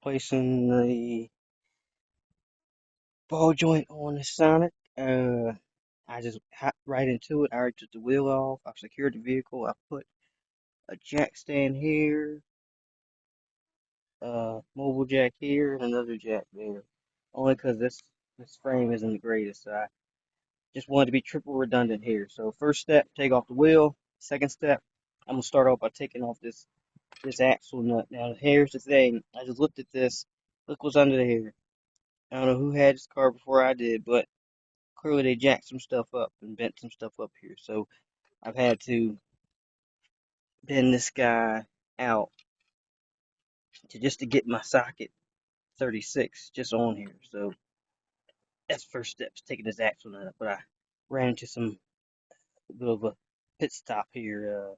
Placing the ball joint on the Sonic. I just hopped right into it. I already took the wheel off. I've secured the vehicle. I put a jack stand here, mobile jack here, and another jack there. Only because this frame isn't the greatest. So I just wanted to be triple redundant here. So first step, take off the wheel. Second step, I'm gonna start off by taking off this axle nut. Now here's the thing. I just looked at this. Look what's under here. I don't know who had this car before I did, but clearly they jacked some stuff up and bent some stuff up here. So I've had to bend this guy out to get my socket 36 just on here. So that's the first step, is taking this axle nut up. But I ran into some bit of a pit stop here.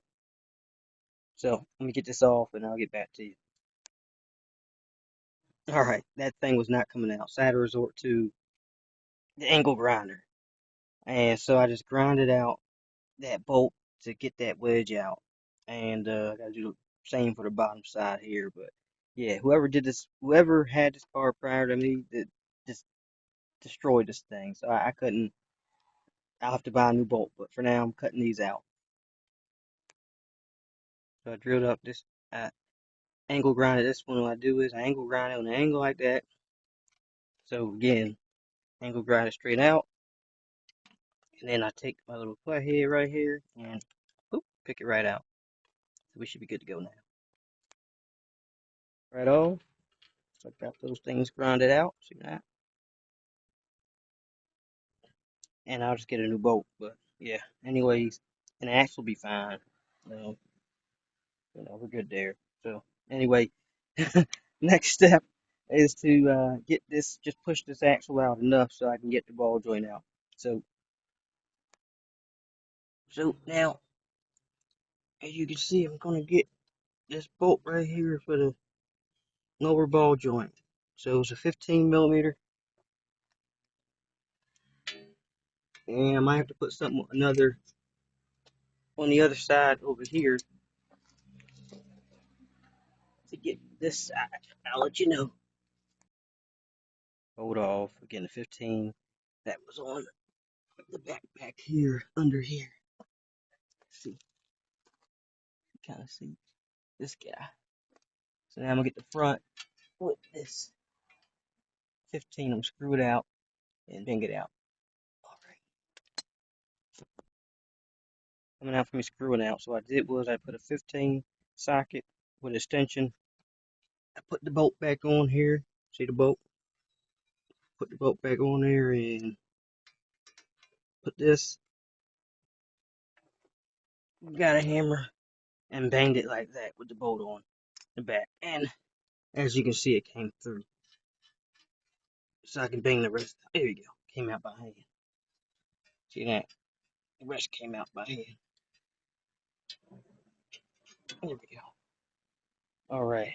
So let me get this off and I'll get back to you. All right, that thing was not coming out. So I had to resort to the angle grinder. And so I just grinded out that bolt to get that wedge out. And I gotta do the same for the bottom side here. But yeah, whoever had this car prior to me, that just destroyed this thing. So I couldn't. I'll have to buy a new bolt. But for now, I'm cutting these out. So I drilled up this uh, angle grinder. This one, what I do is I angle grind it on an angle like that. So again, angle grind it straight out, and then I take my little flathead right here and boop, pick it right out. So we should be good to go now. Right on. So I got those things grinded out. See that? And I'll just get a new bolt. But yeah, anyways, and the axe will be fine. Um, we're good there. So anyway, next step is to get this, just push this axle out enough so I can get the ball joint out. So now, as you can see, I'm gonna get this bolt right here for the lower ball joint. So it's a 15 millimeter, and I might have to put something another on the other side over here to get this side. I'll let you know. Hold off. Again, the 15 that was on the backpack here, under here. See, kind of see this guy. So now I'm gonna get the front with this 15. I'm screw it out and bang it out. All right, coming out for me screwing out. So what I did was I put a 15 socket with extension. I put the bolt back on here. See the bolt? Put the bolt back on there and put this. Got a hammer and banged it like that with the bolt on the back. And as you can see, it came through. So I can bang the rest. There you go. Came out by hand. See that? The rest came out by hand. There we go. All right.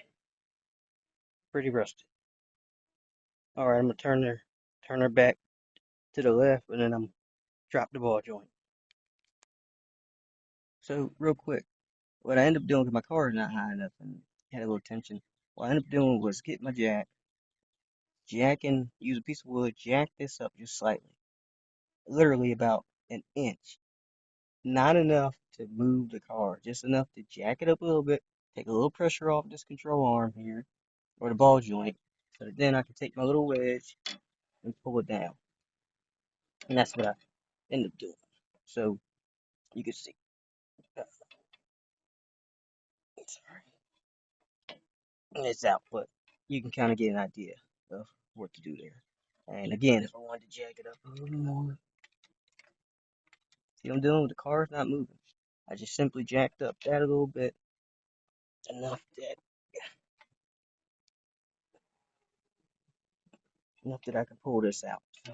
Pretty rusty. All right. I'm gonna turn her back to the left, and then I'm drop the ball joint. So real quick, what I ended up doing because my car is not high enough and had a little tension. What I ended up doing was get my use a piece of wood, jack this up just slightly, literally about an inch. Not enough to move the car, just enough to jack it up a little bit, take a little pressure off this control arm here, or the ball joint, so that then I can take my little wedge and pull it down. And that's what I ended up doing. So you can see, uh, sorry, it's out, but you can kind of get an idea of what to do there. And again, if I wanted to jack it up a little more, see what I'm doing with the car? It's not moving. I just simply jacked up that a little bit, enough that I can pull this out. So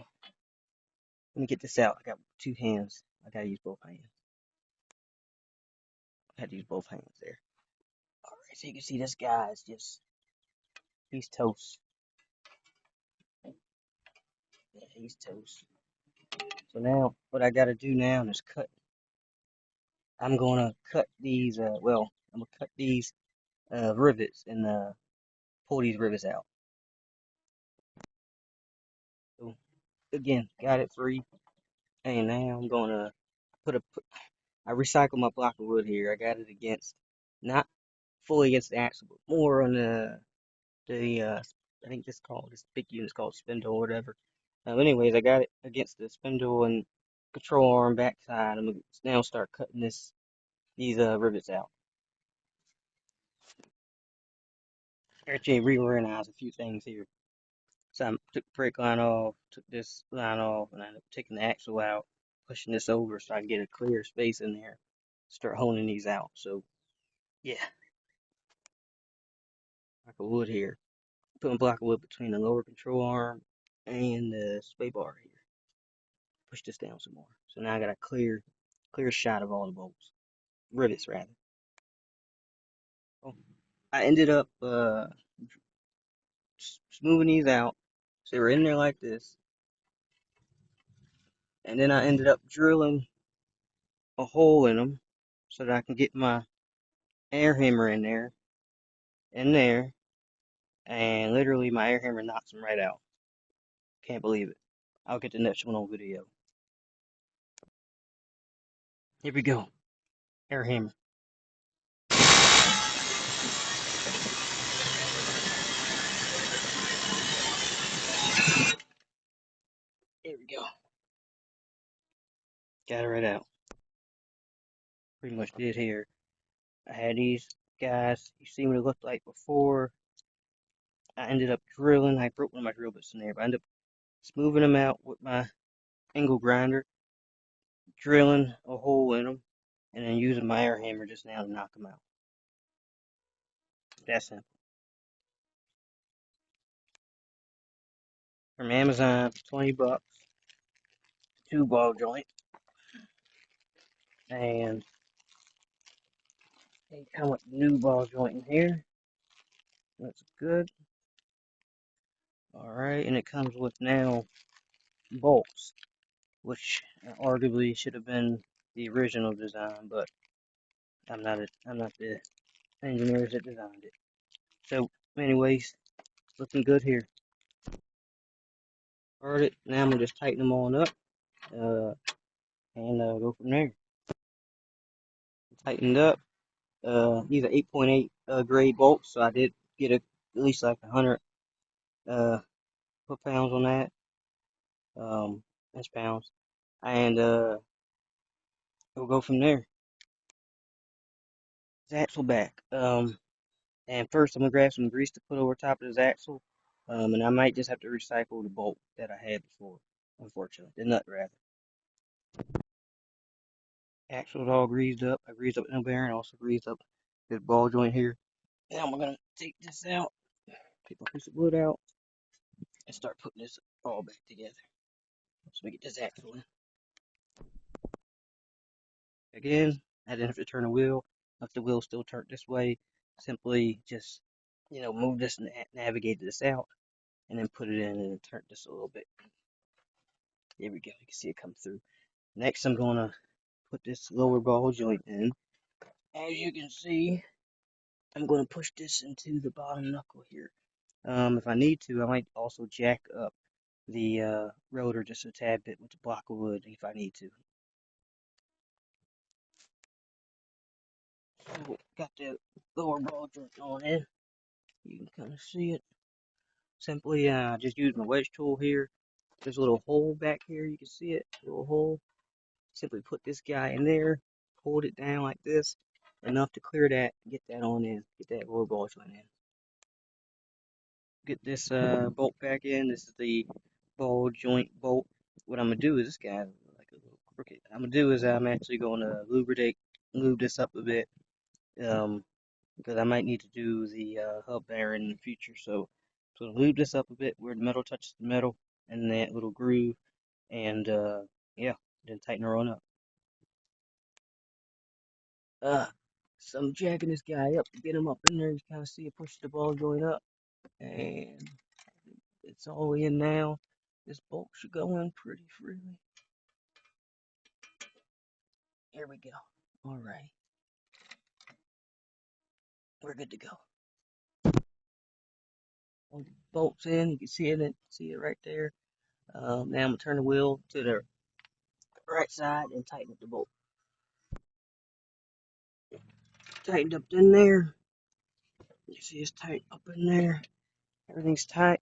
let me get this out. I got two hands. I gotta use both hands. I had to use both hands there. All right, so you can see this guy is just, he's toast. Yeah, he's toast. So now what I gotta do now is cut. I'm gonna cut these. I'm gonna cut these rivets and pull these rivets out. So again, got it free, and now I'm gonna put a. I recycled my block of wood here. I got it against, not fully against the axle, but more on the I think this big unit's called spindle or whatever. Anyways, I got it against the spindle and control arm backside. I'm gonna now start cutting these rivets out. Actually, reorganized a few things here. So I took the brake line off, took this line off, and I ended up taking the axle out, pushing this over so I can get a clear space in there. Start honing these out. So yeah, block of wood here. Putting a block of wood between the lower control arm and the sway bar here. Push this down some more. So now I got a clear shot of all the bolts, rivets rather. Oh, I ended up smoothing these out. So they were in there like this, and then I ended up drilling a hole in them so that I can get my air hammer in there, and literally my air hammer knocks them right out. Can't believe it. I'll get the next one on video. Here we go. Air hammer. Here we go. Got it right out. Pretty much did here. I had these guys. You see what it looked like before. I ended up drilling. I broke one of my drill bits in there, but I ended up smoothing them out with my angle grinder, drilling a hole in them, and then using my air hammer just now to knock them out. That's simple. From Amazon, 20 bucks, 2 ball joint, and they come with new ball joint in here. That's good. All right, and it comes with now bolts, which arguably should have been the original design, but I'm not the engineers that designed it. So, anyways, looking good here. Alright, now I'm gonna just tighten them on up, uh, and go from there. Tightened up. These are 8.8 grade bolts, so I did get at least like 100 uh, foot-pounds on that, inch-pounds, and we'll go from there. This axle back. And first I'm gonna grab some grease to put over top of this axle, and I might just have to recycle the bolt that I had before, unfortunately, the nut rather. Axle's all greased up. I greased up the bearing, also greased up this ball joint here. Now I'm gonna take this out, take my piece of wood out, and start putting this all back together. So we get this axle in. Again, I didn't have to turn the wheel. If the wheel still turned this way, simply just, move this and navigate this out, and then put it in and turn this a little bit. There we go. You can see it come through. Next, I'm gonna put this lower ball joint in. As you can see, I'm gonna push this into the bottom knuckle here. If I need to, I might also jack up the rotor just a tad bit with the block of wood if I need to. So got the lower ball joint on in. You can kind of see it. Simply just use my wedge tool here. There's a little hole back here. You can see it, a little hole. Simply put this guy in there, hold it down like this, enough to clear that, get that on in, get that lower ball joint in. Get this bolt back in. This is the ball joint bolt. What I'm gonna do is this guy like a little crooked. I'm gonna do is I'm actually gonna lube this up a bit, because I might need to do the hub bearing in the future. So lube this up a bit where the metal touches the metal and that little groove, and yeah, then tighten her on up. Uh, so I'm jacking this guy up to get him up in there. You kind of see it push the ball joint up, and it's all the way in now. This bolt should go in pretty freely. Here we go. All right, we're good to go. bolts in. You can see it right there. Now I'm gonna turn the wheel to the right side and tighten up the bolt. Tightened up in there. You see it's tight up in there. Everything's tight.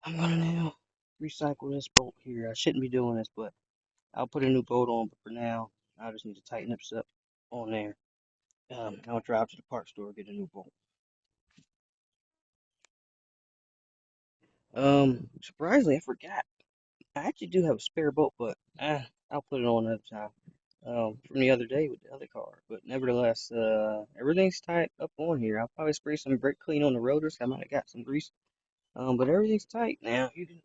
I'm gonna now recycle this bolt here. I shouldn't be doing this, but I'll put a new bolt on. But for now, I just need to tighten up stuff on there. I'll drive to the parts store get a new bolt. Surprisingly, I forgot. I actually do have a spare bolt, but I'll put it on another time. From the other day with the other car. But nevertheless, everything's tight up on here. I'll probably spray some brake clean on the rotors. I might have got some grease. But everything's tight now. You can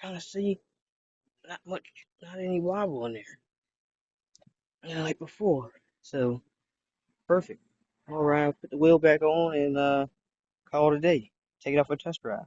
kind of see not much, not any wobble in there, like before. So perfect. All right, put the wheel back on and call it a day. Take it out for a test drive.